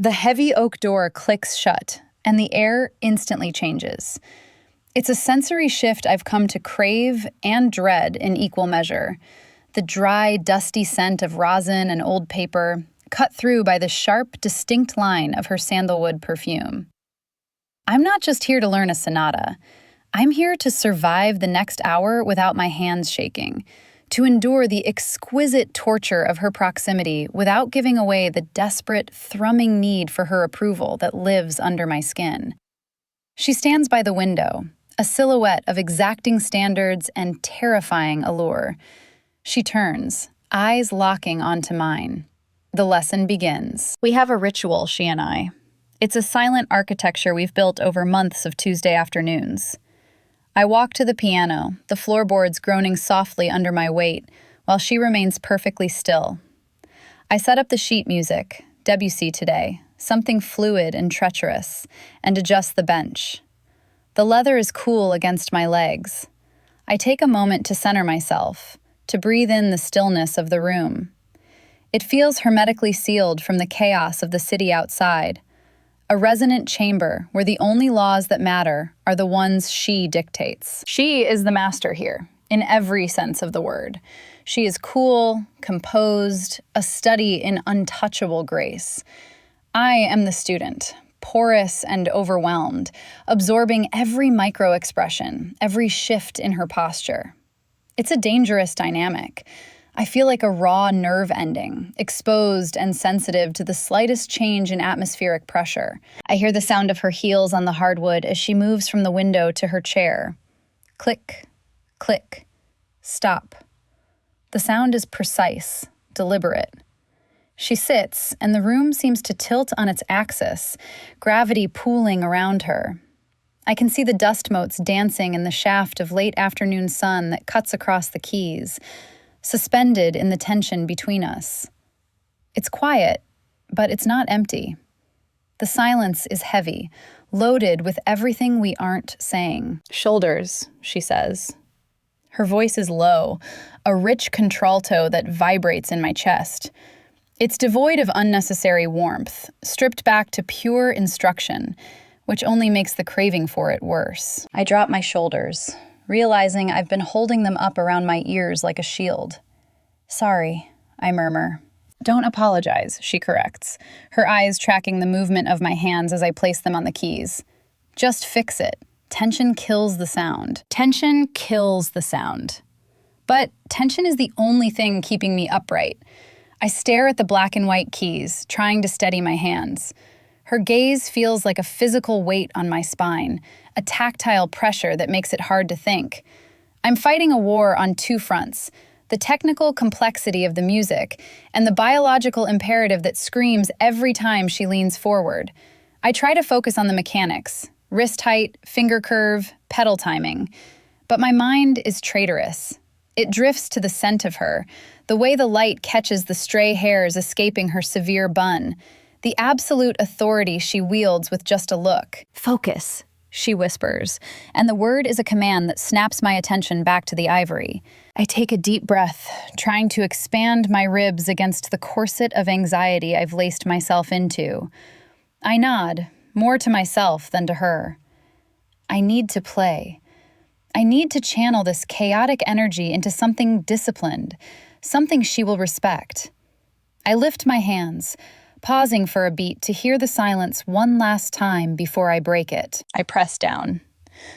The heavy oak door clicks shut, and the air instantly changes. It's a sensory shift I've come to crave and dread in equal measure. The dry, dusty scent of rosin and old paper, cut through by the sharp, distinct line of her sandalwood perfume. I'm not just here to learn a sonata. I'm here to survive the next hour without my hands shaking, to endure the exquisite torture of her proximity without giving away the desperate, thrumming need for her approval that lives under my skin. She stands by the window, a silhouette of exacting standards and terrifying allure. She turns, eyes locking onto mine. The lesson begins. We have a ritual, she and I. It's a silent architecture we've built over months of Tuesday afternoons. I walk to the piano, the floorboards groaning softly under my weight, while she remains perfectly still. I set up the sheet music, Debussy today, something fluid and treacherous, and adjust the bench. The leather is cool against my legs. I take a moment to center myself, to breathe in the stillness of the room. It feels hermetically sealed from the chaos of the city outside, a resonant chamber where the only laws that matter are the ones she dictates. She is the master here, in every sense of the word. She is cool, composed, a study in untouchable grace. I am the student, porous and overwhelmed, absorbing every micro-expression, every shift in her posture. It's a dangerous dynamic. I feel like a raw nerve ending, exposed and sensitive to the slightest change in atmospheric pressure. I hear the sound of her heels on the hardwood as she moves from the window to her chair. Click, click, stop. The sound is precise, deliberate. She sits, and the room seems to tilt on its axis, gravity pooling around her. I can see the dust motes dancing in the shaft of late afternoon sun that cuts across the keys, suspended in the tension between us. It's quiet, but it's not empty. The silence is heavy, loaded with everything we aren't saying. Shoulders, she says. Her voice is low, a rich contralto that vibrates in my chest. It's devoid of unnecessary warmth, stripped back to pure instruction, which only makes the craving for it worse. I drop my shoulders, realizing I've been holding them up around my ears like a shield. Sorry, I murmur. Don't apologize, she corrects, her eyes tracking the movement of my hands as I place them on the keys. Just fix it. Tension kills the sound. Tension kills the sound. But tension is the only thing keeping me upright. I stare at the black and white keys, trying to steady my hands. Her gaze feels like a physical weight on my spine, a tactile pressure that makes it hard to think. I'm fighting a war on two fronts, the technical complexity of the music and the biological imperative that screams every time she leans forward. I try to focus on the mechanics, wrist height, finger curve, pedal timing. But my mind is traitorous. It drifts to the scent of her, the way the light catches the stray hairs escaping her severe bun, the absolute authority she wields with just a look. Focus, she whispers, and the word is a command that snaps my attention back to the ivory. I take a deep breath, trying to expand my ribs against the corset of anxiety I've laced myself into. I nod, more to myself than to her. I need to play. I need to channel this chaotic energy into something disciplined, something she will respect. I lift my hands, pausing for a beat to hear the silence one last time before I break it. I press down.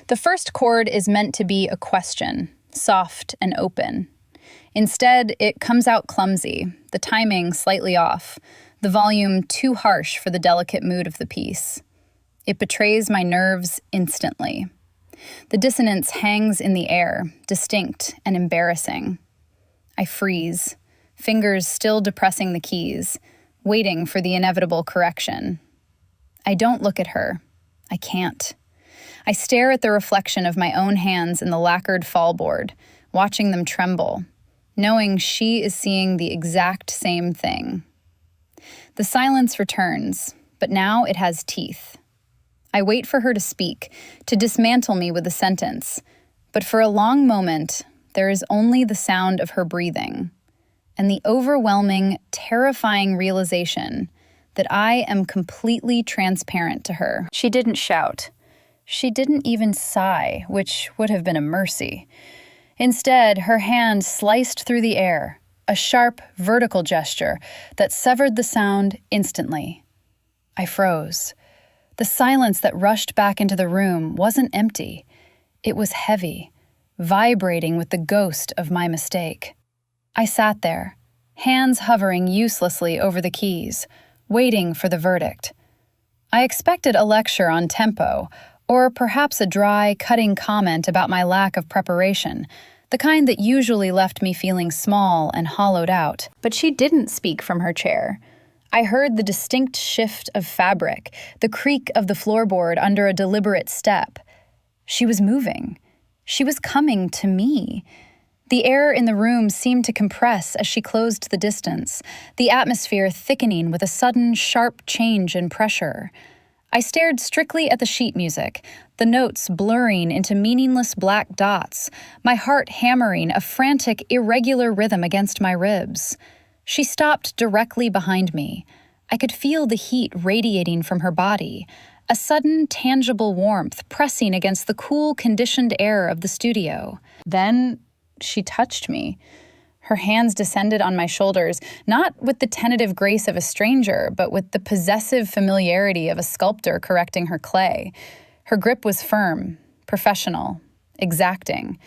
The first chord is meant to be a question, soft and open. Instead, it comes out clumsy, the timing slightly off, the volume too harsh for the delicate mood of the piece. It betrays my nerves instantly. The dissonance hangs in the air, distinct and embarrassing. I freeze, fingers still depressing the keys, waiting for the inevitable correction. I don't look at her. I can't. I stare at the reflection of my own hands in the lacquered fallboard, watching them tremble, knowing she is seeing the exact same thing. The silence returns, but now it has teeth. I wait for her to speak, to dismantle me with a sentence, but for a long moment, there is only the sound of her breathing, and the overwhelming, terrifying realization that I am completely transparent to her. She didn't shout. She didn't even sigh, which would have been a mercy. Instead, her hand sliced through the air, a sharp, vertical gesture that severed the sound instantly. I froze. The silence that rushed back into the room wasn't empty. It was heavy, vibrating with the ghost of my mistake. I sat there, hands hovering uselessly over the keys, waiting for the verdict. I expected a lecture on tempo, or perhaps a dry, cutting comment about my lack of preparation, the kind that usually left me feeling small and hollowed out. But she didn't speak from her chair. I heard the distinct shift of fabric, the creak of the floorboard under a deliberate step. She was moving. She was coming to me. The air in the room seemed to compress as she closed the distance, the atmosphere thickening with a sudden, sharp change in pressure. I stared strictly at the sheet music, the notes blurring into meaningless black dots, my heart hammering a frantic, irregular rhythm against my ribs. She stopped directly behind me. I could feel the heat radiating from her body, a sudden, tangible warmth pressing against the cool, conditioned air of the studio. Then she touched me. Her hands descended on my shoulders, not with the tentative grace of a stranger, but with the possessive familiarity of a sculptor correcting her clay. Her grip was firm, professional, exacting.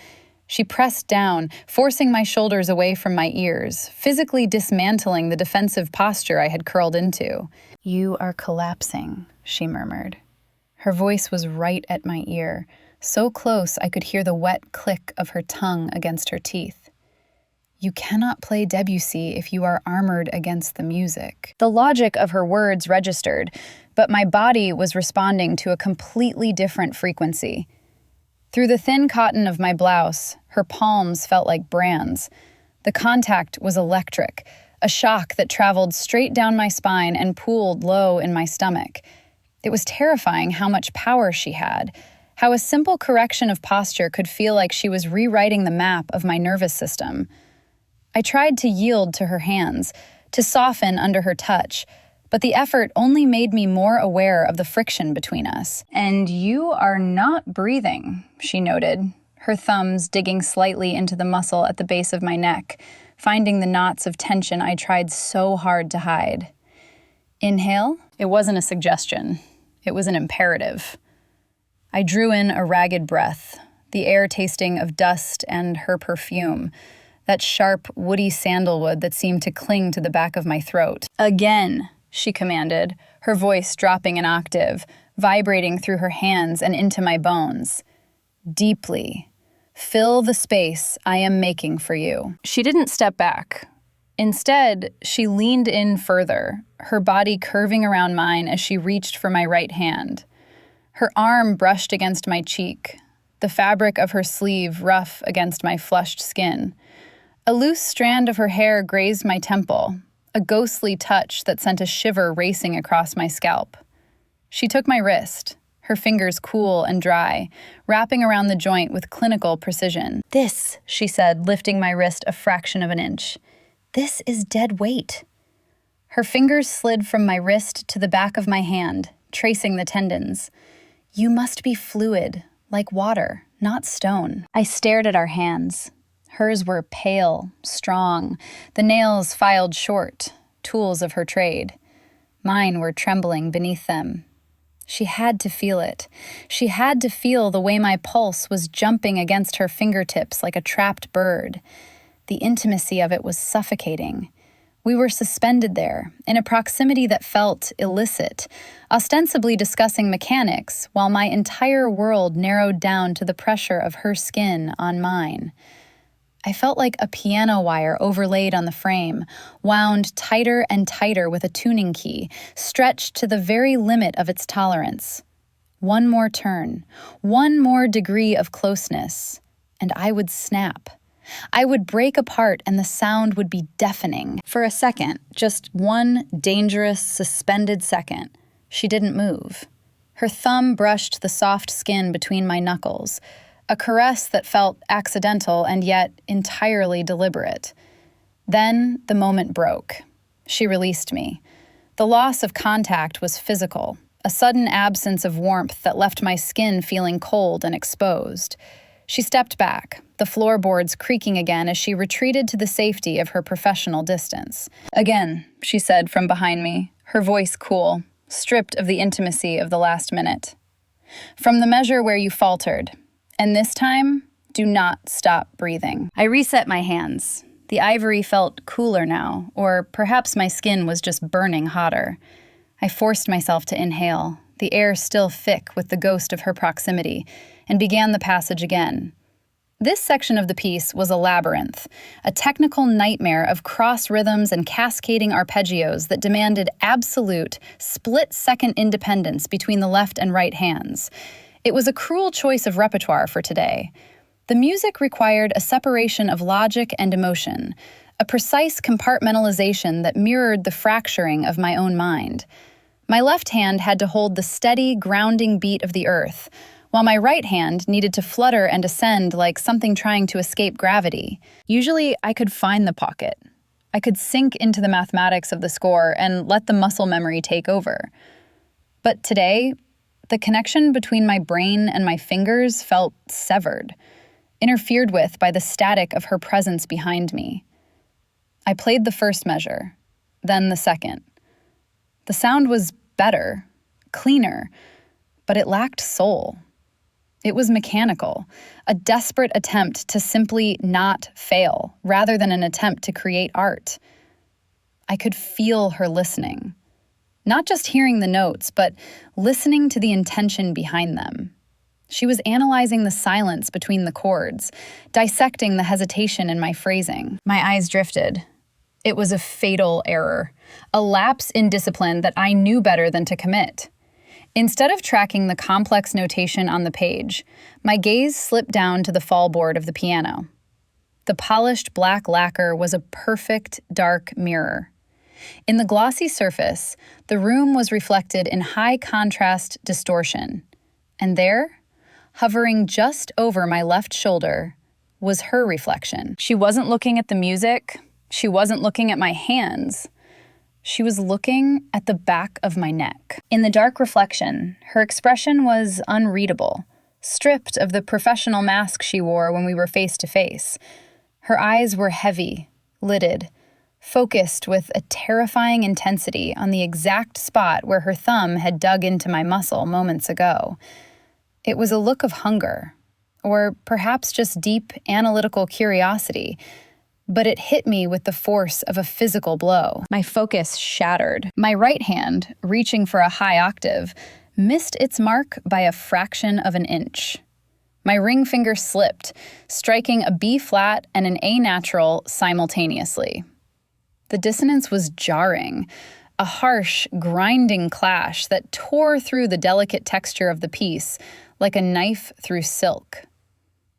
She pressed down, forcing my shoulders away from my ears, physically dismantling the defensive posture I had curled into. "You are collapsing," she murmured. Her voice was right at my ear, so close I could hear the wet click of her tongue against her teeth. "You cannot play Debussy if you are armored against the music." The logic of her words registered, but my body was responding to a completely different frequency. Through the thin cotton of my blouse, her palms felt like brands. The contact was electric, a shock that traveled straight down my spine and pooled low in my stomach. It was terrifying how much power she had, how a simple correction of posture could feel like she was rewriting the map of my nervous system. I tried to yield to her hands, to soften under her touch, but the effort only made me more aware of the friction between us. "And you are not breathing," she noted, her thumbs digging slightly into the muscle at the base of my neck, finding the knots of tension I tried so hard to hide. "Inhale." It wasn't a suggestion. It was an imperative. I drew in a ragged breath, the air tasting of dust and her perfume, that sharp, woody sandalwood that seemed to cling to the back of my throat. "Again," she commanded, her voice dropping an octave, vibrating through her hands and into my bones. "Deeply. Fill the space I am making for you." She didn't step back. Instead, she leaned in further, her body curving around mine as she reached for my right hand. Her arm brushed against my cheek, the fabric of her sleeve rough against my flushed skin. A loose strand of her hair grazed my temple, a ghostly touch that sent a shiver racing across my scalp. She took my wrist, her fingers cool and dry, wrapping around the joint with clinical precision. "This," she said, lifting my wrist a fraction of an inch. "This is dead weight." Her fingers slid from my wrist to the back of my hand, tracing the tendons. "You must be fluid, like water, not stone." I stared at our hands. Hers were pale, strong, the nails filed short, tools of her trade. Mine were trembling beneath them. She had to feel it. She had to feel the way my pulse was jumping against her fingertips like a trapped bird. The intimacy of it was suffocating. We were suspended there, in a proximity that felt illicit, ostensibly discussing mechanics, while my entire world narrowed down to the pressure of her skin on mine. I felt like a piano wire overlaid on the frame, wound tighter and tighter with a tuning key, stretched to the very limit of its tolerance. One more turn, one more degree of closeness, and I would snap. I would break apart and the sound would be deafening. For a second, just one dangerous, suspended second, she didn't move. Her thumb brushed the soft skin between my knuckles, a caress that felt accidental and yet entirely deliberate. Then the moment broke. She released me. The loss of contact was physical, a sudden absence of warmth that left my skin feeling cold and exposed. She stepped back, the floorboards creaking again as she retreated to the safety of her professional distance. "Again," she said from behind me, her voice cool, stripped of the intimacy of the last minute. "From the measure where you faltered, and this time, do not stop breathing." I reset my hands. The ivory felt cooler now, or perhaps my skin was just burning hotter. I forced myself to inhale, the air still thick with the ghost of her proximity, and began the passage again. This section of the piece was a labyrinth, a technical nightmare of cross rhythms and cascading arpeggios that demanded absolute, split-second independence between the left and right hands. It was a cruel choice of repertoire for today. The music required a separation of logic and emotion, a precise compartmentalization that mirrored the fracturing of my own mind. My left hand had to hold the steady, grounding beat of the earth, while my right hand needed to flutter and ascend like something trying to escape gravity. Usually, I could find the pocket. I could sink into the mathematics of the score and let the muscle memory take over. But today, the connection between my brain and my fingers felt severed, interfered with by the static of her presence behind me. I played the first measure, then the second. The sound was better, cleaner, but it lacked soul. It was mechanical, a desperate attempt to simply not fail, rather than an attempt to create art. I could feel her listening. Not just hearing the notes, but listening to the intention behind them. She was analyzing the silence between the chords, dissecting the hesitation in my phrasing. My eyes drifted. It was a fatal error, a lapse in discipline that I knew better than to commit. Instead of tracking the complex notation on the page, my gaze slipped down to the fallboard of the piano. The polished black lacquer was a perfect dark mirror. In the glossy surface, the room was reflected in high-contrast distortion. And there, hovering just over my left shoulder, was her reflection. She wasn't looking at the music. She wasn't looking at my hands. She was looking at the back of my neck. In the dark reflection, her expression was unreadable, stripped of the professional mask she wore when we were face to face. Her eyes were heavy, lidded, focused with a terrifying intensity on the exact spot where her thumb had dug into my muscle moments ago. It was a look of hunger, or perhaps just deep analytical curiosity, but it hit me with the force of a physical blow. My focus shattered. My right hand, reaching for a high octave, missed its mark by a fraction of an inch. My ring finger slipped, striking a B flat and an A natural simultaneously. The dissonance was jarring, a harsh, grinding clash that tore through the delicate texture of the piece like a knife through silk.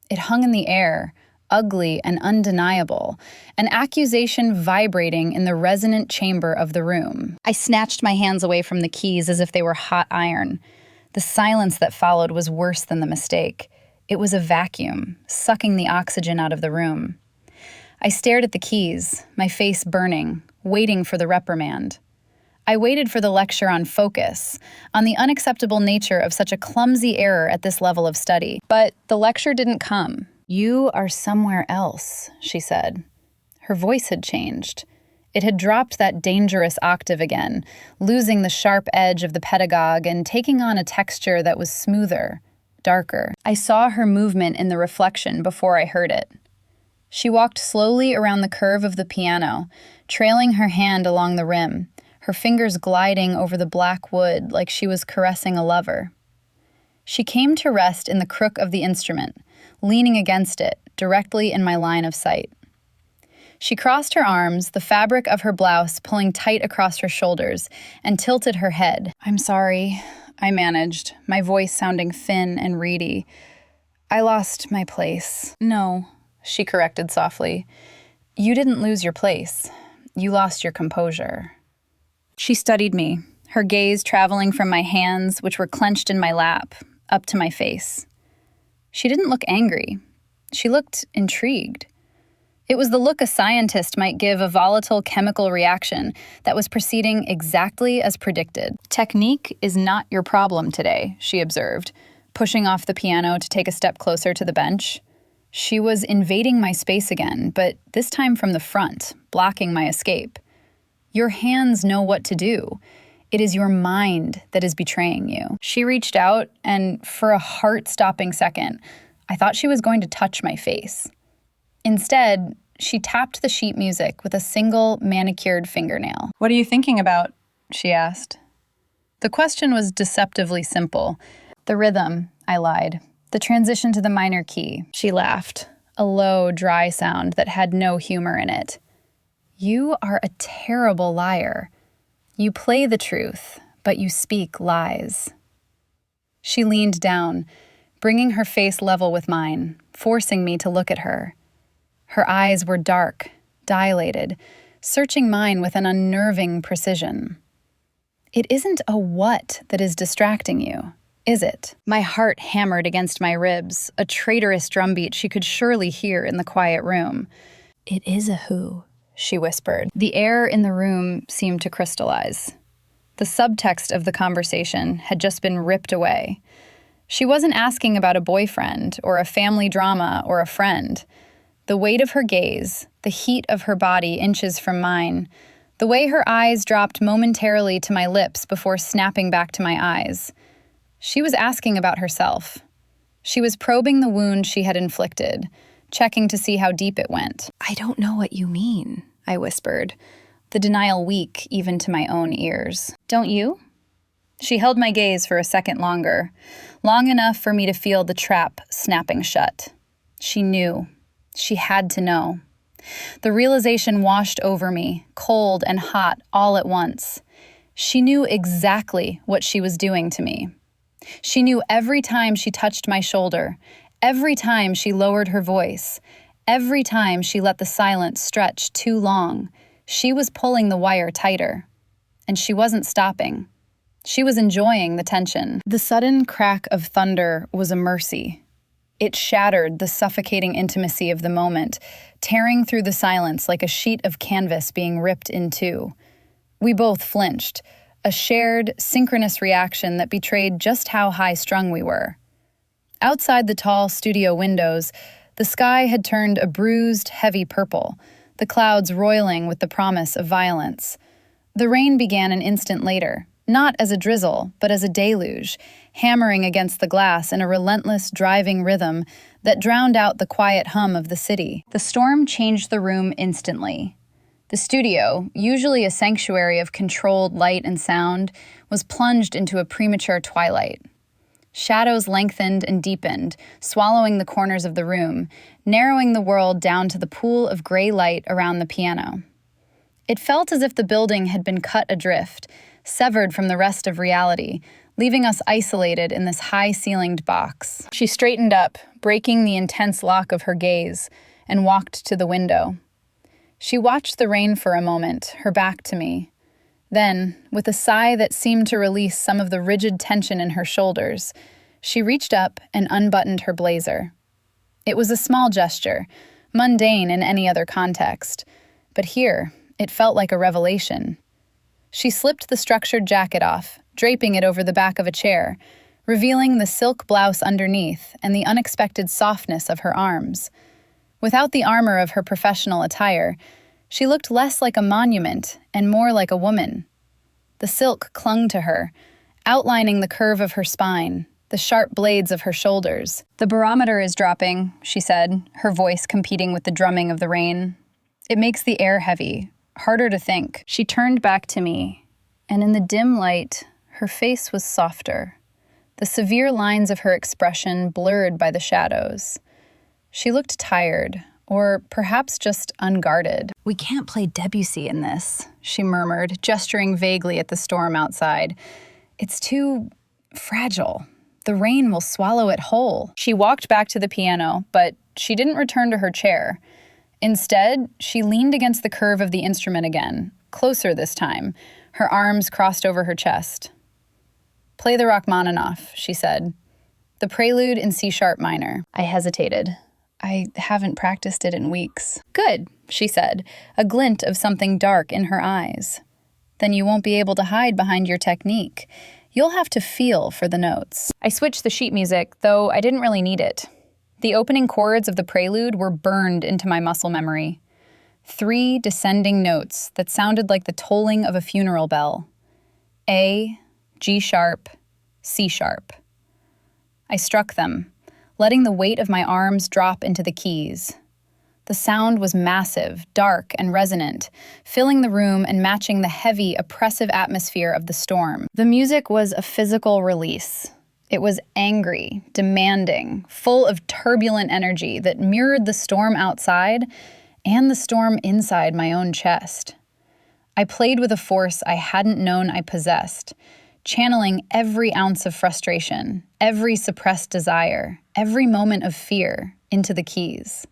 It hung in the air, ugly and undeniable, an accusation vibrating in the resonant chamber of the room. I snatched my hands away from the keys as if they were hot iron. The silence that followed was worse than the mistake. It was a vacuum, sucking the oxygen out of the room. I stared at the keys, my face burning, waiting for the reprimand. I waited for the lecture on focus, on the unacceptable nature of such a clumsy error at this level of study. But the lecture didn't come. "You are somewhere else," she said. Her voice had changed. It had dropped that dangerous octave again, losing the sharp edge of the pedagogue and taking on a texture that was smoother, darker. I saw her movement in the reflection before I heard it. She walked slowly around the curve of the piano, trailing her hand along the rim, her fingers gliding over the black wood like she was caressing a lover. She came to rest in the crook of the instrument, leaning against it, directly in my line of sight. She crossed her arms, the fabric of her blouse pulling tight across her shoulders, and tilted her head. "I'm sorry," I managed, my voice sounding thin and reedy. "I lost my place." "No," she corrected softly. "You didn't lose your place. You lost your composure." She studied me, her gaze traveling from my hands, which were clenched in my lap, up to my face. She didn't look angry. She looked intrigued. It was the look a scientist might give a volatile chemical reaction that was proceeding exactly as predicted. "Technique is not your problem today," she observed, pushing off the piano to take a step closer to the bench. She was invading my space again, but this time from the front, blocking my escape. "Your hands know what to do. It is your mind that is betraying you." She reached out, and for a heart-stopping second, I thought she was going to touch my face. Instead, she tapped the sheet music with a single manicured fingernail. "What are you thinking about?" she asked. The question was deceptively simple. "The rhythm," I lied. "The transition to the minor key." She laughed, a low, dry sound that had no humor in it. "You are a terrible liar. You play the truth, but you speak lies." She leaned down, bringing her face level with mine, forcing me to look at her. Her eyes were dark, dilated, searching mine with an unnerving precision. "It isn't a what that is distracting you, is it?" My heart hammered against my ribs, a traitorous drumbeat she could surely hear in the quiet room. "It is a who," she whispered. The air in the room seemed to crystallize. The subtext of the conversation had just been ripped away. She wasn't asking about a boyfriend or a family drama or a friend. The weight of her gaze, the heat of her body inches from mine, the way her eyes dropped momentarily to my lips before snapping back to my eyes. She was asking about herself. She was probing the wound she had inflicted, checking to see how deep it went. "I don't know what you mean," I whispered, the denial weak even to my own ears. "Don't you?" She held my gaze for a second longer, long enough for me to feel the trap snapping shut. She knew. She had to know. The realization washed over me, cold and hot all at once. She knew exactly what she was doing to me. She knew every time she touched my shoulder, every time she lowered her voice, every time she let the silence stretch too long, she was pulling the wire tighter. And she wasn't stopping. She was enjoying the tension. The sudden crack of thunder was a mercy. It shattered the suffocating intimacy of the moment, tearing through the silence like a sheet of canvas being ripped in two. We both flinched, a shared, synchronous reaction that betrayed just how high-strung we were. Outside the tall studio windows, the sky had turned a bruised, heavy purple, the clouds roiling with the promise of violence. The rain began an instant later, not as a drizzle, but as a deluge, hammering against the glass in a relentless, driving rhythm that drowned out the quiet hum of the city. The storm changed the room instantly. The studio, usually a sanctuary of controlled light and sound, was plunged into a premature twilight. Shadows lengthened and deepened, swallowing the corners of the room, narrowing the world down to the pool of gray light around the piano. It felt as if the building had been cut adrift, severed from the rest of reality, leaving us isolated in this high-ceilinged box. She straightened up, breaking the intense lock of her gaze, and walked to the window. She watched the rain for a moment, her back to me. Then, with a sigh that seemed to release some of the rigid tension in her shoulders, she reached up and unbuttoned her blazer. It was a small gesture, mundane in any other context, but here, it felt like a revelation. She slipped the structured jacket off, draping it over the back of a chair, revealing the silk blouse underneath and the unexpected softness of her arms. Without the armor of her professional attire, she looked less like a monument and more like a woman. The silk clung to her, outlining the curve of her spine, the sharp blades of her shoulders. "The barometer is dropping," she said, her voice competing with the drumming of the rain. "It makes the air heavy, harder to think." She turned back to me, and in the dim light, her face was softer, the severe lines of her expression blurred by the shadows. She looked tired, or perhaps just unguarded. "We can't play Debussy in this," she murmured, gesturing vaguely at the storm outside. "It's too fragile. The rain will swallow it whole." She walked back to the piano, but she didn't return to her chair. Instead, she leaned against the curve of the instrument again, closer this time, her arms crossed over her chest. "Play the Rachmaninoff," she said. "The prelude in C-sharp minor." I hesitated. I haven't practiced it in weeks. Good, she said, a glint of something dark in her eyes. Then you won't be able to hide behind your technique. You'll have to feel for the notes. I switched the sheet music, though I didn't really need it. The opening chords of the prelude were burned into my muscle memory. 3 descending notes that sounded like the tolling of a funeral bell. A, G sharp, C sharp. I struck them, letting the weight of my arms drop into the keys. The sound was massive, dark, and resonant, filling the room and matching the heavy, oppressive atmosphere of the storm. The music was a physical release. It was angry, demanding, full of turbulent energy that mirrored the storm outside and the storm inside my own chest. I played with a force I hadn't known I possessed, channeling every ounce of frustration, every suppressed desire, every moment of fear into the keys.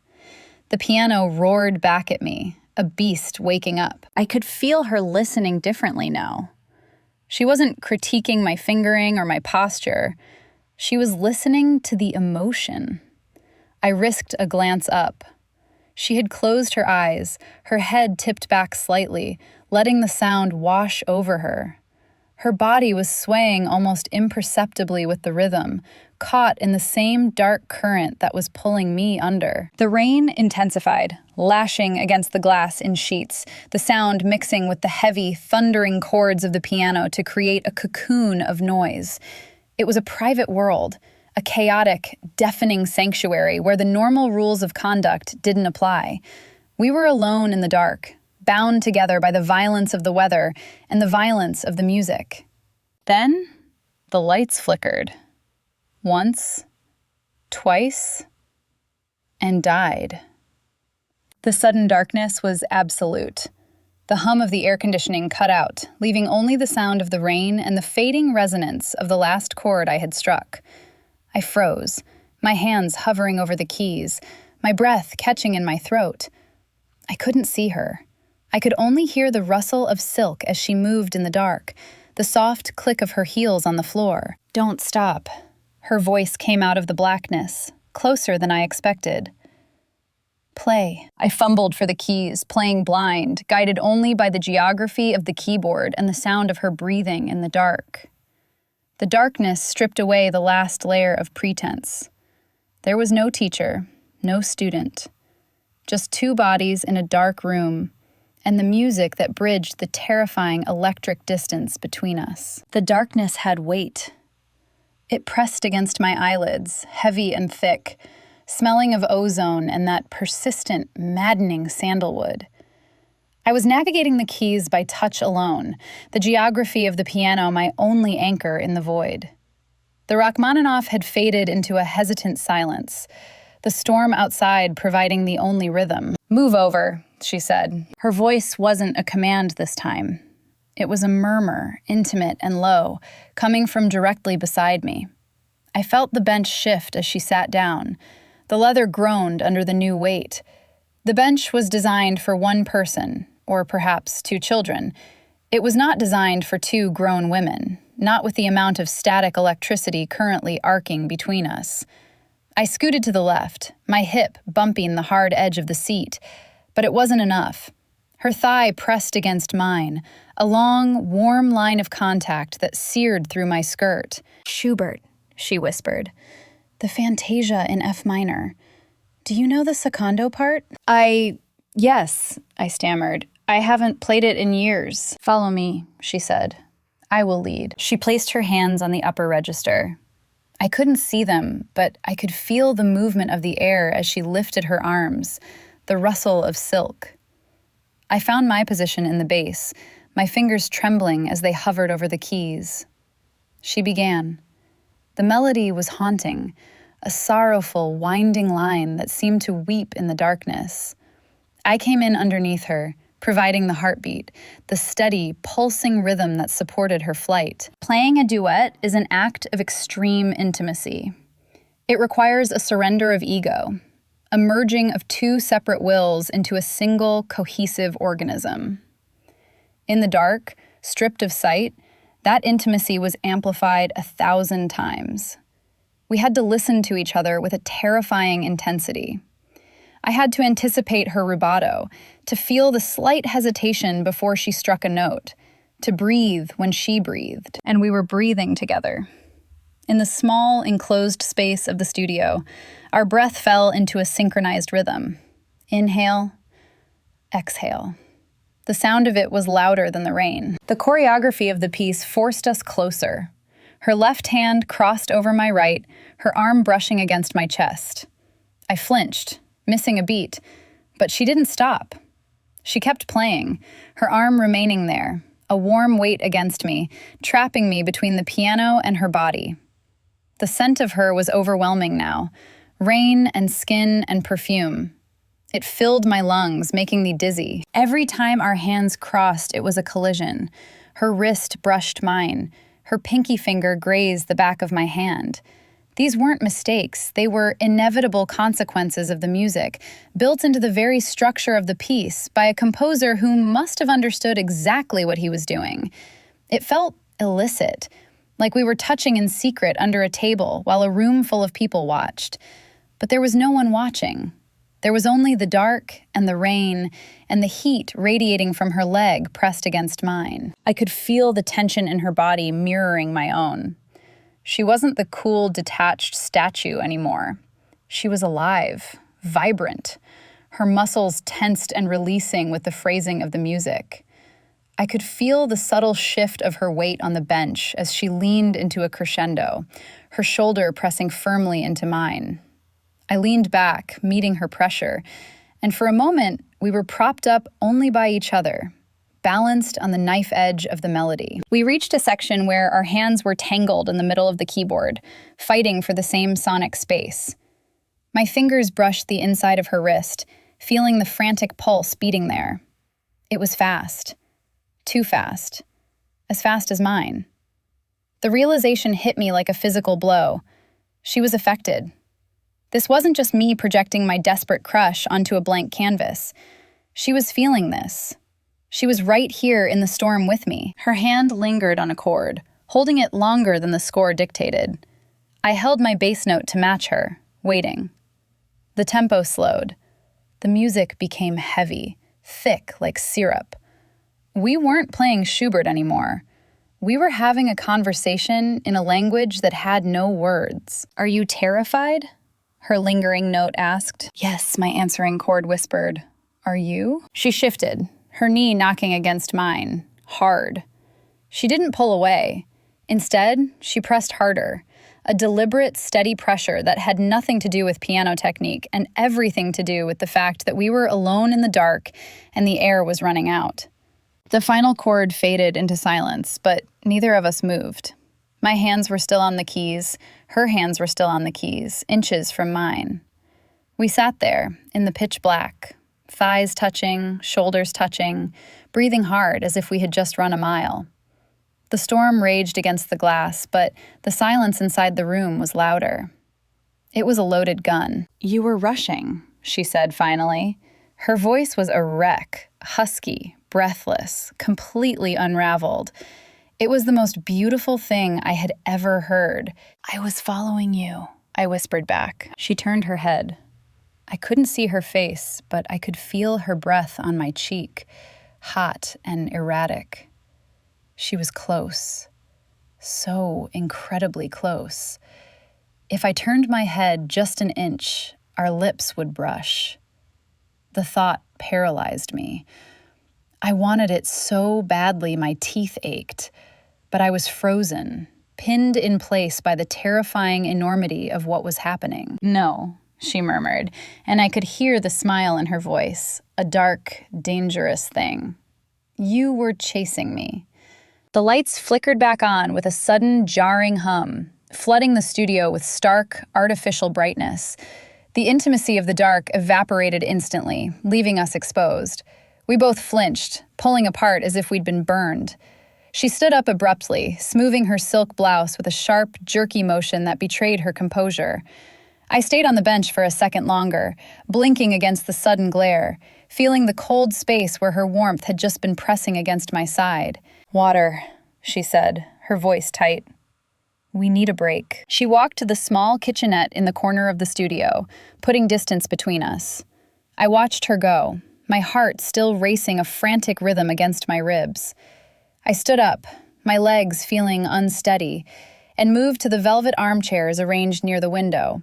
The piano roared back at me, a beast waking up. I could feel her listening differently now. She wasn't critiquing my fingering or my posture. She was listening to the emotion. I risked a glance up. She had closed her eyes, her head tipped back slightly, letting the sound wash over her. Her body was swaying almost imperceptibly with the rhythm, caught in the same dark current that was pulling me under. The rain intensified, lashing against the glass in sheets, the sound mixing with the heavy, thundering chords of the piano to create a cocoon of noise. It was a private world, a chaotic, deafening sanctuary where the normal rules of conduct didn't apply. We were alone in the dark, bound together by the violence of the weather and the violence of the music. Then, the lights flickered. Once, twice, and died. The sudden darkness was absolute. The hum of the air conditioning cut out, leaving only the sound of the rain and the fading resonance of the last chord I had struck. I froze, my hands hovering over the keys, my breath catching in my throat. I couldn't see her. I could only hear the rustle of silk as she moved in the dark, the soft click of her heels on the floor. "Don't stop." Her voice came out of the blackness, closer than I expected. "Play." I fumbled for the keys, playing blind, guided only by the geography of the keyboard and the sound of her breathing in the dark. The darkness stripped away the last layer of pretense. There was no teacher, no student, just 2 bodies in a dark room, and the music that bridged the terrifying electric distance between us. The darkness had weight. It pressed against my eyelids, heavy and thick, smelling of ozone and that persistent, maddening sandalwood. I was navigating the keys by touch alone, the geography of the piano my only anchor in the void. The Rachmaninoff had faded into a hesitant silence, the storm outside providing the only rhythm. "Move over," she said. Her voice wasn't a command this time. It was a murmur, intimate and low, coming from directly beside me. I felt the bench shift as she sat down. The leather groaned under the new weight. The bench was designed for 1 person, or perhaps 2 children. It was not designed for 2 grown women, not with the amount of static electricity currently arcing between us. I scooted to the left, my hip bumping the hard edge of the seat, but it wasn't enough. Her thigh pressed against mine, a long, warm line of contact that seared through my skirt. "Schubert," she whispered. "The Fantasia in F minor. Do you know the secondo part?" Yes, I stammered. "I haven't played it in years." "Follow me," she said. "I will lead." She placed her hands on the upper register. I couldn't see them, but I could feel the movement of the air as she lifted her arms, the rustle of silk. I found my position in the bass, my fingers trembling as they hovered over the keys. She began. The melody was haunting, a sorrowful, winding line that seemed to weep in the darkness. I came in underneath her, providing the heartbeat, the steady, pulsing rhythm that supported her flight. Playing a duet is an act of extreme intimacy. It requires a surrender of ego, a merging of 2 separate wills into a single, cohesive organism. In the dark, stripped of sight, that intimacy was amplified 1,000 times. We had to listen to each other with a terrifying intensity. I had to anticipate her rubato, to feel the slight hesitation before she struck a note, to breathe when she breathed, and we were breathing together. In the small, enclosed space of the studio, our breath fell into a synchronized rhythm. Inhale, exhale. The sound of it was louder than the rain. The choreography of the piece forced us closer. Her left hand crossed over my right, her arm brushing against my chest. I flinched, missing a beat, but she didn't stop. She kept playing, her arm remaining there, a warm weight against me, trapping me between the piano and her body. The scent of her was overwhelming now, rain and skin and perfume. It filled my lungs, making me dizzy. Every time our hands crossed, it was a collision. Her wrist brushed mine. Her pinky finger grazed the back of my hand. These weren't mistakes. They were inevitable consequences of the music, built into the very structure of the piece by a composer who must have understood exactly what he was doing. It felt illicit, like we were touching in secret under a table while a room full of people watched. But there was no one watching. There was only the dark and the rain and the heat radiating from her leg pressed against mine. I could feel the tension in her body mirroring my own. She wasn't the cool, detached statue anymore. She was alive, vibrant, her muscles tensed and releasing with the phrasing of the music. I could feel the subtle shift of her weight on the bench as she leaned into a crescendo, her shoulder pressing firmly into mine. I leaned back, meeting her pressure, and for a moment, we were propped up only by each other, balanced on the knife edge of the melody. We reached a section where our hands were tangled in the middle of the keyboard, fighting for the same sonic space. My fingers brushed the inside of her wrist, feeling the frantic pulse beating there. It was fast. Too fast. As fast as mine. The realization hit me like a physical blow. She was affected. This wasn't just me projecting my desperate crush onto a blank canvas. She was feeling this. She was right here in the storm with me. Her hand lingered on a chord, holding it longer than the score dictated. I held my bass note to match her, waiting. The tempo slowed. The music became heavy, thick like syrup. We weren't playing Schubert anymore. We were having a conversation in a language that had no words. "Are you terrified?" her lingering note asked. "Yes," my answering chord whispered. "Are you?" She shifted, her knee knocking against mine, hard. She didn't pull away. Instead, she pressed harder, a deliberate, steady pressure that had nothing to do with piano technique and everything to do with the fact that we were alone in the dark and the air was running out. The final chord faded into silence, but neither of us moved. My hands were still on the keys, her hands were still on the keys, inches from mine. We sat there, in the pitch black, thighs touching, shoulders touching, breathing hard as if we had just run a mile. The storm raged against the glass, but the silence inside the room was louder. It was a loaded gun. "You were rushing," she said finally. Her voice was a wreck, husky, breathless, completely unraveled. It was the most beautiful thing I had ever heard. "I was following you," I whispered back. She turned her head. I couldn't see her face, but I could feel her breath on my cheek, hot and erratic. She was close. So incredibly close. If I turned my head just an inch, our lips would brush. The thought paralyzed me. I wanted it so badly my teeth ached, but I was frozen, pinned in place by the terrifying enormity of what was happening. "No," she murmured, and I could hear the smile in her voice, a dark, dangerous thing. "You were chasing me." The lights flickered back on with a sudden, jarring hum, flooding the studio with stark, artificial brightness. The intimacy of the dark evaporated instantly, leaving us exposed. We both flinched, pulling apart as if we'd been burned. She stood up abruptly, smoothing her silk blouse with a sharp, jerky motion that betrayed her composure. I stayed on the bench for a second longer, blinking against the sudden glare, feeling the cold space where her warmth had just been pressing against my side. "Water," she said, her voice tight. "We need a break." She walked to the small kitchenette in the corner of the studio, putting distance between us. I watched her go, my heart still racing a frantic rhythm against my ribs. I stood up, my legs feeling unsteady, and moved to the velvet armchairs arranged near the window.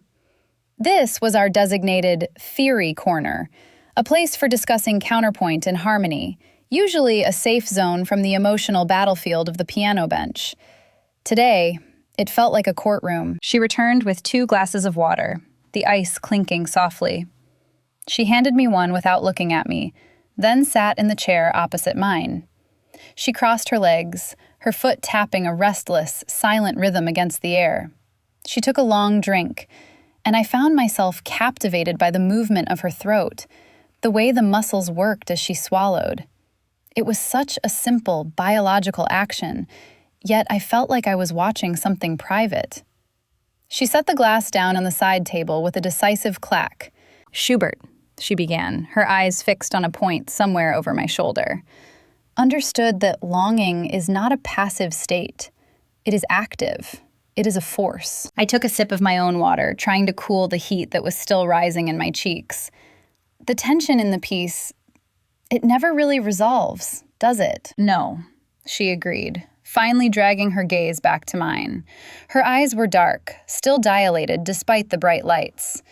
This was our designated theory corner, a place for discussing counterpoint and harmony, usually a safe zone from the emotional battlefield of the piano bench. Today, it felt like a courtroom. She returned with 2 glasses of water, the ice clinking softly. She handed me one without looking at me, then sat in the chair opposite mine. She crossed her legs, her foot tapping a restless, silent rhythm against the air. She took a long drink, and I found myself captivated by the movement of her throat, the way the muscles worked as she swallowed. It was such a simple, biological action, yet I felt like I was watching something private. She set the glass down on the side table with a decisive clack. "Schubert," she began, her eyes fixed on a point somewhere over my shoulder. "Understood that longing is not a passive state. It is active. It is a force." I took a sip of my own water, trying to cool the heat that was still rising in my cheeks. The tension in the piece, it never really resolves, does it? "No," she agreed, finally dragging her gaze back to mine. Her eyes were dark, still dilated despite the bright lights.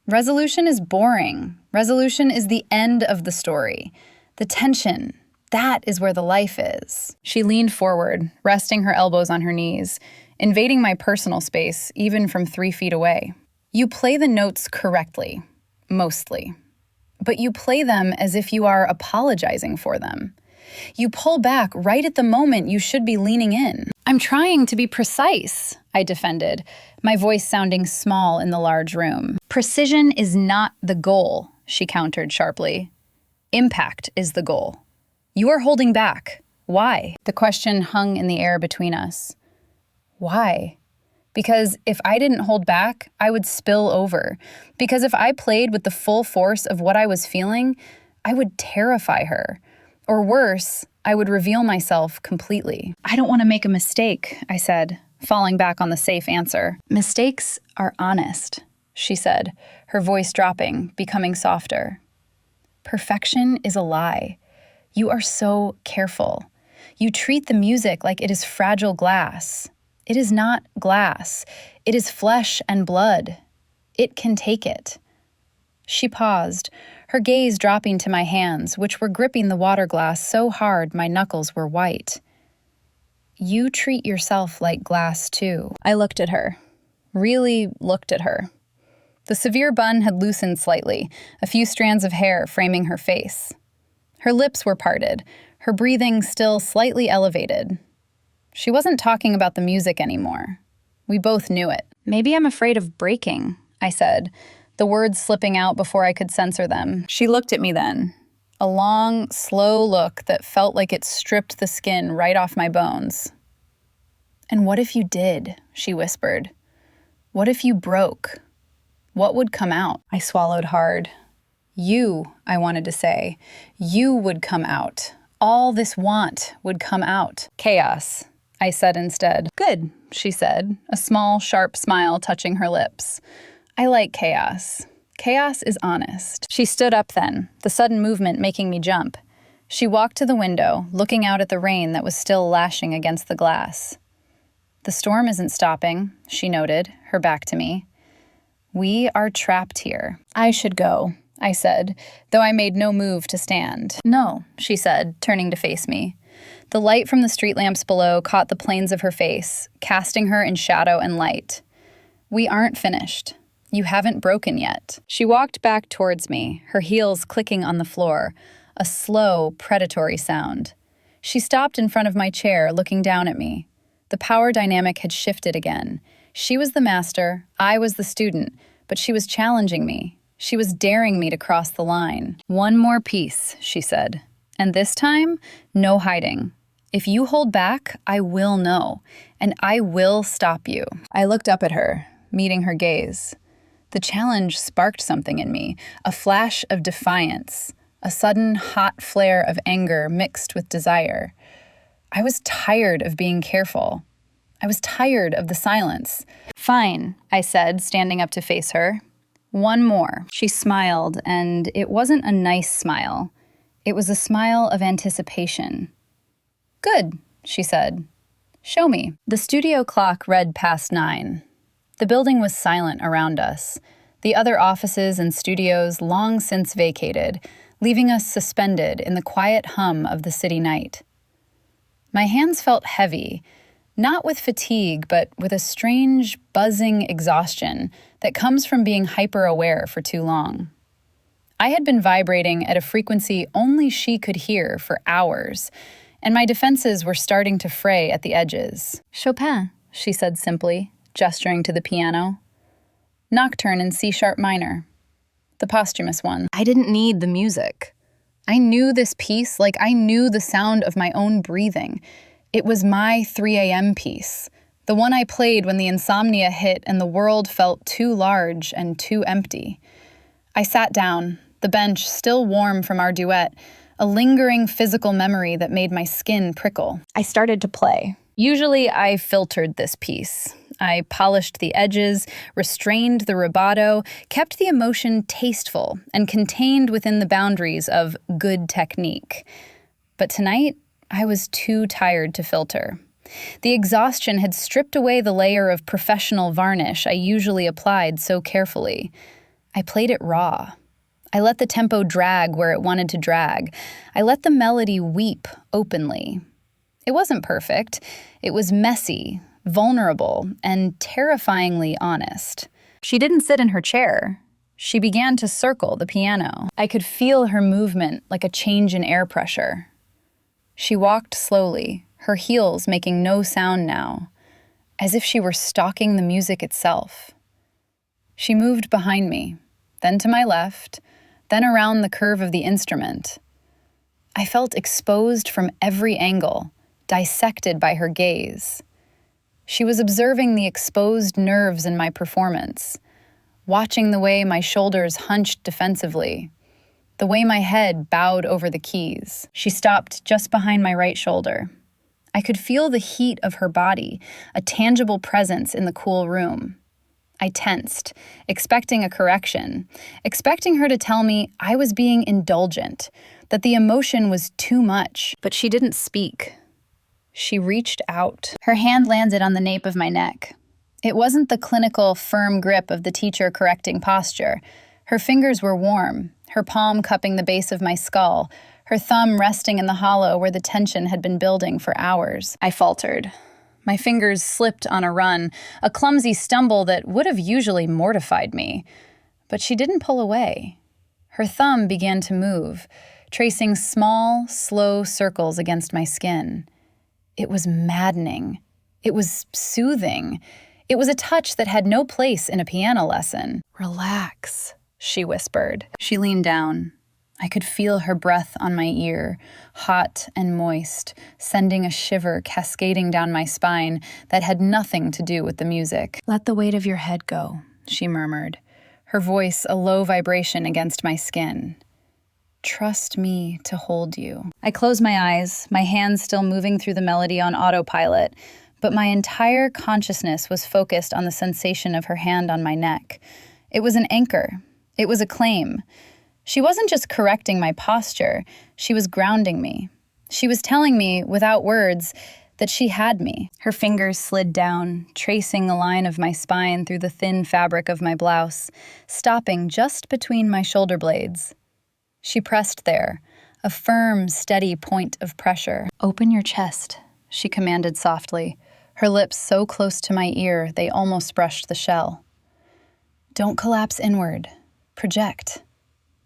"Resolution is boring. Resolution is the end of the story. The tension, that is where the life is." She leaned forward, resting her elbows on her knees, invading my personal space, even from 3 feet away. "You play the notes correctly, mostly. But you play them as if you are apologizing for them. You pull back right at the moment you should be leaning in." "I'm trying to be precise," I defended, my voice sounding small in the large room. "Precision is not the goal," she countered sharply. "Impact is the goal. You are holding back. Why?" The question hung in the air between us. Why? Because if I didn't hold back, I would spill over. Because if I played with the full force of what I was feeling, I would terrify her. Or worse, I would reveal myself completely. "I don't want to make a mistake," I said, falling back on the safe answer. "Mistakes are honest," she said, her voice dropping, becoming softer. "Perfection is a lie. You are so careful. You treat the music like it is fragile glass. It is not glass. It is flesh and blood. It can take it." She paused, her gaze dropping to my hands, which were gripping the water glass so hard my knuckles were white. "You treat yourself like glass, too." I looked at her. Really looked at her. The severe bun had loosened slightly, a few strands of hair framing her face. Her lips were parted, her breathing still slightly elevated. She wasn't talking about the music anymore. We both knew it. "Maybe I'm afraid of breaking," I said, the words slipping out before I could censor them. She looked at me then, a long, slow look that felt like it stripped the skin right off my bones. "And what if you did?" she whispered. "What if you broke? What would come out?" I swallowed hard. "You," I wanted to say. "You would come out. All this want would come out." "Chaos," I said instead. "Good," she said, a small, sharp smile touching her lips. "I like chaos. Chaos is honest." She stood up then, the sudden movement making me jump. She walked to the window, looking out at the rain that was still lashing against the glass. "The storm isn't stopping," she noted, her back to me. "We are trapped here." "I should go," I said, though I made no move to stand. "No," she said, turning to face me. The light from the street lamps below caught the planes of her face, casting her in shadow and light. "We aren't finished. You haven't broken yet." She walked back towards me, her heels clicking on the floor, a slow, predatory sound. She stopped in front of my chair, looking down at me. The power dynamic had shifted again. She was the master, I was the student, but she was challenging me. She was daring me to cross the line. "One more piece," she said. "And this time, no hiding. If you hold back, I will know, and I will stop you." I looked up at her, meeting her gaze. The challenge sparked something in me, a flash of defiance, a sudden hot flare of anger mixed with desire. I was tired of being careful. I was tired of the silence. "Fine," I said, standing up to face her. One more. She smiled, and it wasn't a nice smile. It was a smile of anticipation. Good, she said. Show me. The studio clock read past 9. The building was silent around us. The other offices and studios long since vacated, leaving us suspended in the quiet hum of the city night. My hands felt heavy, not with fatigue, but with a strange, buzzing exhaustion that comes from being hyper-aware for too long. I had been vibrating at a frequency only she could hear for hours, and my defenses were starting to fray at the edges. Chopin, she said simply, gesturing to the piano. Nocturne in C-sharp minor. The posthumous one. I didn't need the music. I knew this piece like I knew the sound of my own breathing. It was my 3 a.m. piece, the one I played when the insomnia hit and the world felt too large and too empty. I sat down, the bench still warm from our duet, a lingering physical memory that made my skin prickle. I started to play. Usually I filtered this piece. I polished the edges, restrained the rubato, kept the emotion tasteful and contained within the boundaries of good technique. But tonight, I was too tired to filter. The exhaustion had stripped away the layer of professional varnish I usually applied so carefully. I played it raw. I let the tempo drag where it wanted to drag. I let the melody weep openly. It wasn't perfect. It was messy, vulnerable, and terrifyingly honest. She didn't sit in her chair. She began to circle the piano. I could feel her movement like a change in air pressure. She walked slowly, her heels making no sound now, as if she were stalking the music itself. She moved behind me, then to my left, then around the curve of the instrument. I felt exposed from every angle, dissected by her gaze. She was observing the exposed nerves in my performance, watching the way my shoulders hunched defensively, the way my head bowed over the keys. She stopped just behind my right shoulder. I could feel the heat of her body, a tangible presence in the cool room. I tensed, expecting a correction, expecting her to tell me I was being indulgent, that the emotion was too much. But she didn't speak. She reached out. Her hand landed on the nape of my neck. It wasn't the clinical, firm grip of the teacher correcting posture. Her fingers were warm, her palm cupping the base of my skull, her thumb resting in the hollow where the tension had been building for hours. I faltered. My fingers slipped on a run, a clumsy stumble that would have usually mortified me. But she didn't pull away. Her thumb began to move, tracing small, slow circles against my skin. It was maddening. It was soothing. It was a touch that had no place in a piano lesson. "Relax," she whispered. She leaned down. I could feel her breath on my ear, hot and moist, sending a shiver cascading down my spine that had nothing to do with the music. "Let the weight of your head go," she murmured, her voice a low vibration against my skin. "Trust me to hold you." I closed my eyes, my hands still moving through the melody on autopilot, but my entire consciousness was focused on the sensation of her hand on my neck. It was an anchor. It was a claim. She wasn't just correcting my posture, she was grounding me. She was telling me, without words, that she had me. Her fingers slid down, tracing a line of my spine through the thin fabric of my blouse, stopping just between my shoulder blades. She pressed there, a firm, steady point of pressure. "Open your chest," she commanded softly, her lips so close to my ear they almost brushed the shell. "Don't collapse inward. Project.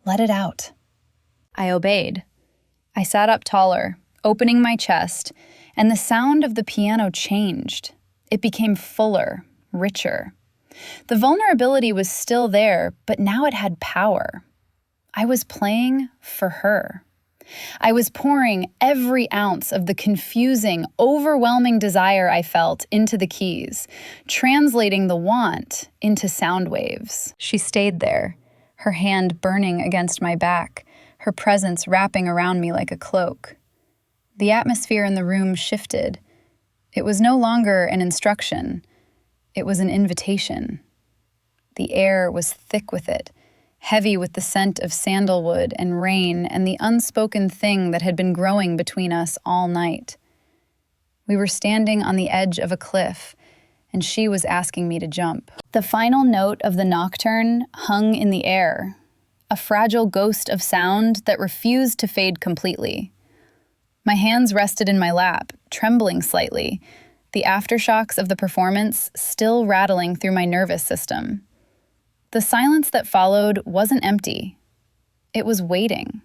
Let it out." I obeyed. I sat up taller, opening my chest, and the sound of the piano changed. It became fuller, richer. The vulnerability was still there, but now it had power. I was playing for her. I was pouring every ounce of the confusing, overwhelming desire I felt into the keys, translating the want into sound waves. She stayed there, her hand burning against my back, her presence wrapping around me like a cloak. The atmosphere in the room shifted. It was no longer an instruction. It was an invitation. The air was thick with it, heavy with the scent of sandalwood and rain and the unspoken thing that had been growing between us all night. We were standing on the edge of a cliff, and she was asking me to jump. The final note of the nocturne hung in the air, a fragile ghost of sound that refused to fade completely. My hands rested in my lap, trembling slightly, the aftershocks of the performance still rattling through my nervous system. The silence that followed wasn't empty. It was waiting.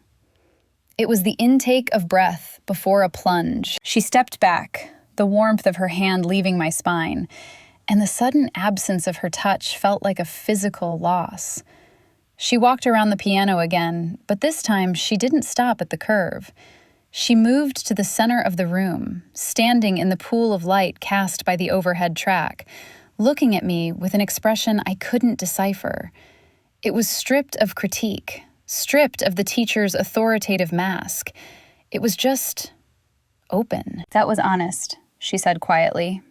It was the intake of breath before a plunge. She stepped back, the warmth of her hand leaving my spine, and the sudden absence of her touch felt like a physical loss. She walked around the piano again, but this time she didn't stop at the curve. She moved to the center of the room, standing in the pool of light cast by the overhead track, looking at me with an expression I couldn't decipher. It was stripped of critique, stripped of the teacher's authoritative mask. It was just open. "That was honest," she said quietly.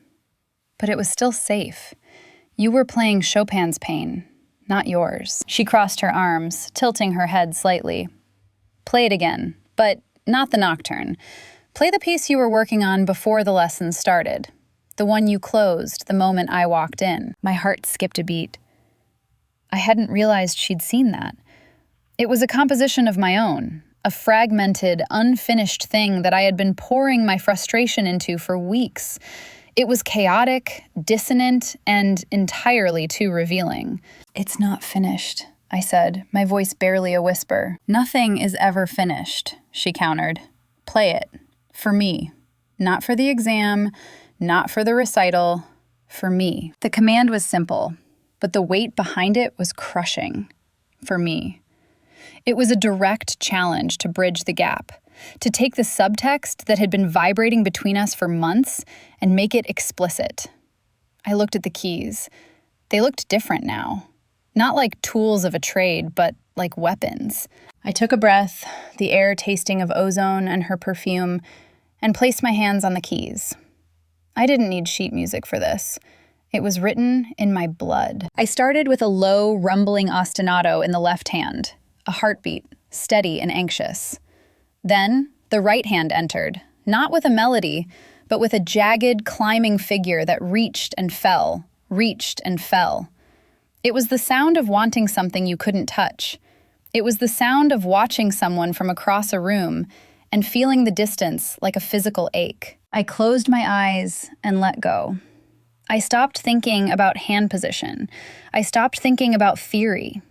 "But it was still safe. You were playing Chopin's pain, not yours." She crossed her arms, tilting her head slightly. "Play it again, but not the nocturne. Play the piece you were working on before the lesson started. The one you closed the moment I walked in." My heart skipped a beat. I hadn't realized she'd seen that. It was a composition of my own, a fragmented, unfinished thing that I had been pouring my frustration into for weeks. It was chaotic, dissonant, and entirely too revealing. "It's not finished," I said, my voice barely a whisper. "Nothing is ever finished," she countered. "Play it. For me. Not for the exam, not for the recital, for me." The command was simple, but the weight behind it was crushing. For me. It was a direct challenge to bridge the gap, to take the subtext that had been vibrating between us for months and make it explicit. I looked at the keys. They looked different now. Not like tools of a trade, but like weapons. I took a breath, the air tasting of ozone and her perfume, and placed my hands on the keys. I didn't need sheet music for this. It was written in my blood. I started with a low, rumbling ostinato in the left hand, a heartbeat, steady and anxious. Then, the right hand entered, not with a melody, but with a jagged, climbing figure that reached and fell, reached and fell. It was the sound of wanting something you couldn't touch. It was the sound of watching someone from across a room and feeling the distance like a physical ache. I closed my eyes and let go. I stopped thinking about hand position. I stopped thinking about theory.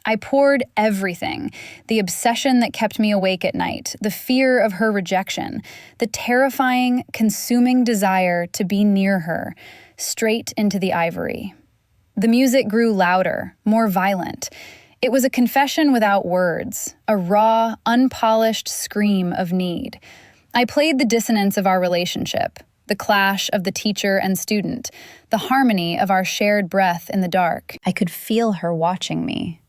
I poured everything, the obsession that kept me awake at night, the fear of her rejection, the terrifying, consuming desire to be near her, straight into the ivory. The music grew louder, more violent. It was a confession without words, a raw, unpolished scream of need. I played the dissonance of our relationship, the clash of the teacher and student, the harmony of our shared breath in the dark. I could feel her watching me.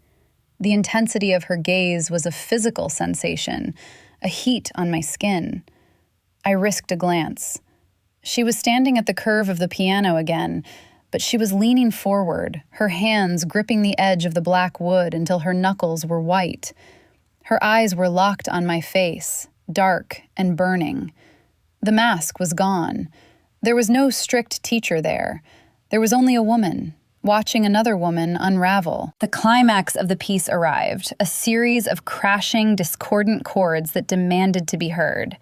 The intensity of her gaze was a physical sensation, a heat on my skin. I risked a glance. She was standing at the curve of the piano again, but she was leaning forward, her hands gripping the edge of the black wood until her knuckles were white. Her eyes were locked on my face, dark and burning. The mask was gone. There was no strict teacher there. There was only a woman, watching another woman unravel. The climax of the piece arrived, a series of crashing, discordant chords that demanded to be heard.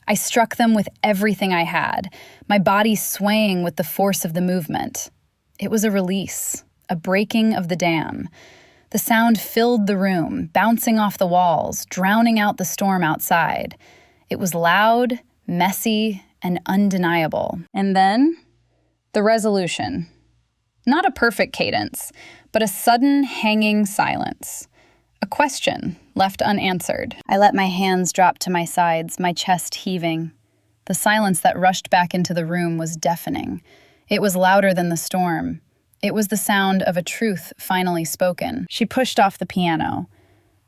I struck them with everything I had, my body swaying with the force of the movement. It was a release, a breaking of the dam. The sound filled the room, bouncing off the walls, drowning out the storm outside. It was loud, messy, and undeniable. And then, the resolution. Not a perfect cadence, but a sudden hanging silence. A question left unanswered. I let my hands drop to my sides, my chest heaving. The silence that rushed back into the room was deafening. It was louder than the storm. It was the sound of a truth finally spoken. She pushed off the piano.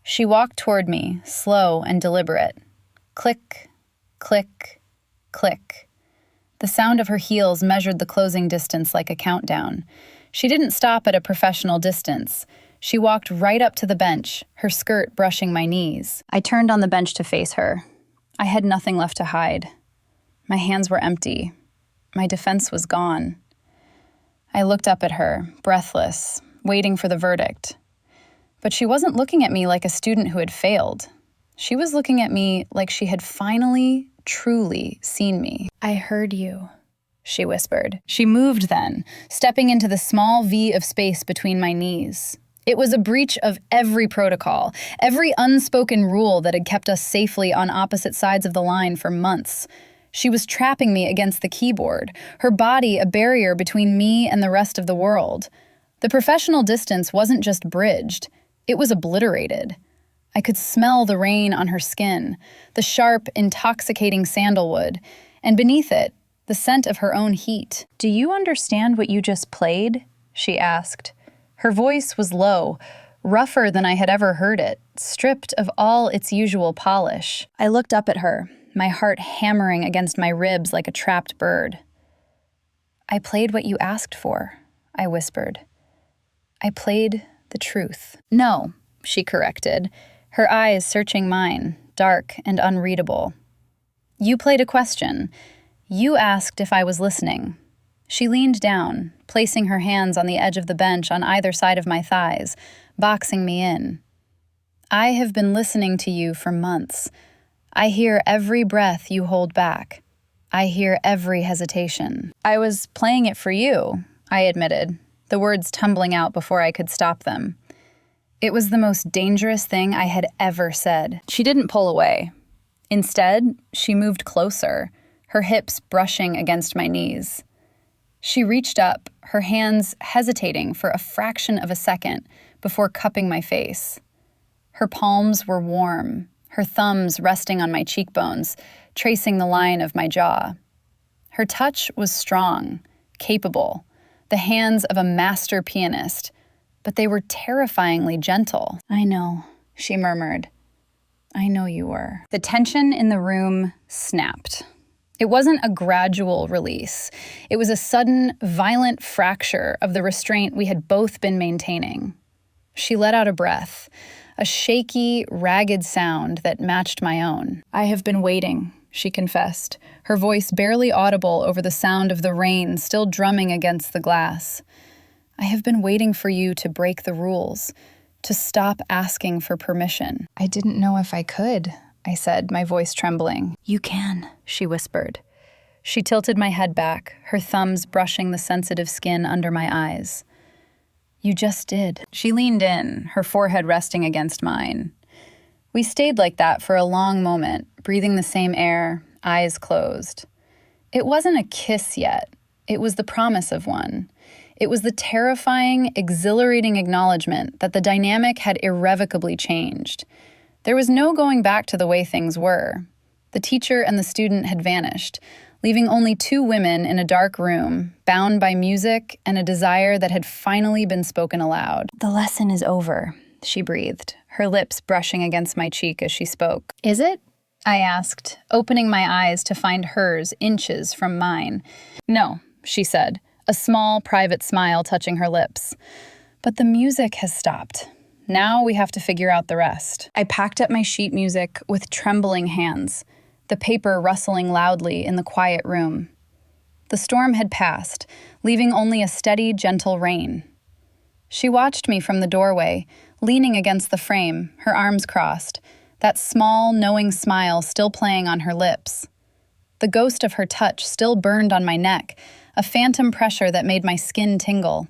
She walked toward me, slow and deliberate. Click, click, click. The sound of her heels measured the closing distance like a countdown. She didn't stop at a professional distance. She walked right up to the bench, her skirt brushing my knees. I turned on the bench to face her. I had nothing left to hide. My hands were empty. My defense was gone. I looked up at her, breathless, waiting for the verdict. But she wasn't looking at me like a student who had failed. She was looking at me like she had finally, truly seen me. "I heard you," she whispered. She moved then, stepping into the small V of space between my knees. It was a breach of every protocol, every unspoken rule that had kept us safely on opposite sides of the line for months. She was trapping me against the keyboard, her body a barrier between me and the rest of the world. The professional distance wasn't just bridged, it was obliterated. I could smell the rain on her skin, the sharp, intoxicating sandalwood, and beneath it, the scent of her own heat. "Do you understand what you just played?" she asked. Her voice was low, rougher than I had ever heard it, stripped of all its usual polish. I looked up at her, my heart hammering against my ribs like a trapped bird. "I played what you asked for," I whispered. "I played the truth." "No," she corrected, her eyes searching mine, dark and unreadable. "You played a question. You asked if I was listening." She leaned down, placing her hands on the edge of the bench on either side of my thighs, boxing me in. "I have been listening to you for months. I hear every breath you hold back. I hear every hesitation." "I was playing it for you," I admitted, the words tumbling out before I could stop them. It was the most dangerous thing I had ever said. She didn't pull away. Instead, she moved closer, her hips brushing against my knees. She reached up, her hands hesitating for a fraction of a second before cupping my face. Her palms were warm, her thumbs resting on my cheekbones, tracing the line of my jaw. Her touch was strong, capable, the hands of a master pianist, but they were terrifyingly gentle. "I know," she murmured. "I know you were." The tension in the room snapped. It wasn't a gradual release. It was a sudden, violent fracture of the restraint we had both been maintaining. She let out a breath, a shaky, ragged sound that matched my own. "I have been waiting," she confessed, her voice barely audible over the sound of the rain still drumming against the glass. "I have been waiting for you to break the rules, to stop asking for permission." "I didn't know if I could," I said, my voice trembling. "You can," she whispered. She tilted my head back, her thumbs brushing the sensitive skin under my eyes. "You just did." She leaned in, her forehead resting against mine. We stayed like that for a long moment, breathing the same air, eyes closed. It wasn't a kiss yet. It was the promise of one. It was the terrifying, exhilarating acknowledgement that the dynamic had irrevocably changed. There was no going back to the way things were. The teacher and the student had vanished, leaving only two women in a dark room, bound by music and a desire that had finally been spoken aloud. "The lesson is over," she breathed, her lips brushing against my cheek as she spoke. "Is it?" I asked, opening my eyes to find hers inches from mine. "No," she said, a small, private smile touching her lips. "But the music has stopped. Now we have to figure out the rest." I packed up my sheet music with trembling hands, the paper rustling loudly in the quiet room. The storm had passed, leaving only a steady, gentle rain. She watched me from the doorway, leaning against the frame, her arms crossed, that small, knowing smile still playing on her lips. The ghost of her touch still burned on my neck, a phantom pressure that made my skin tingle.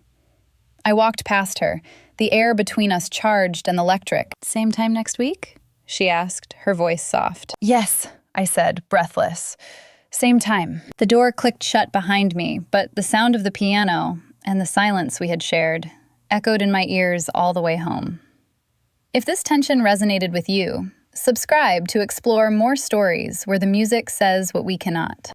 I walked past her, the air between us charged and electric. "Same time next week?" she asked, her voice soft. "Yes," I said, breathless. "Same time." The door clicked shut behind me, but the sound of the piano and the silence we had shared echoed in my ears all the way home. If this tension resonated with you, subscribe to explore more stories where the music says what we cannot.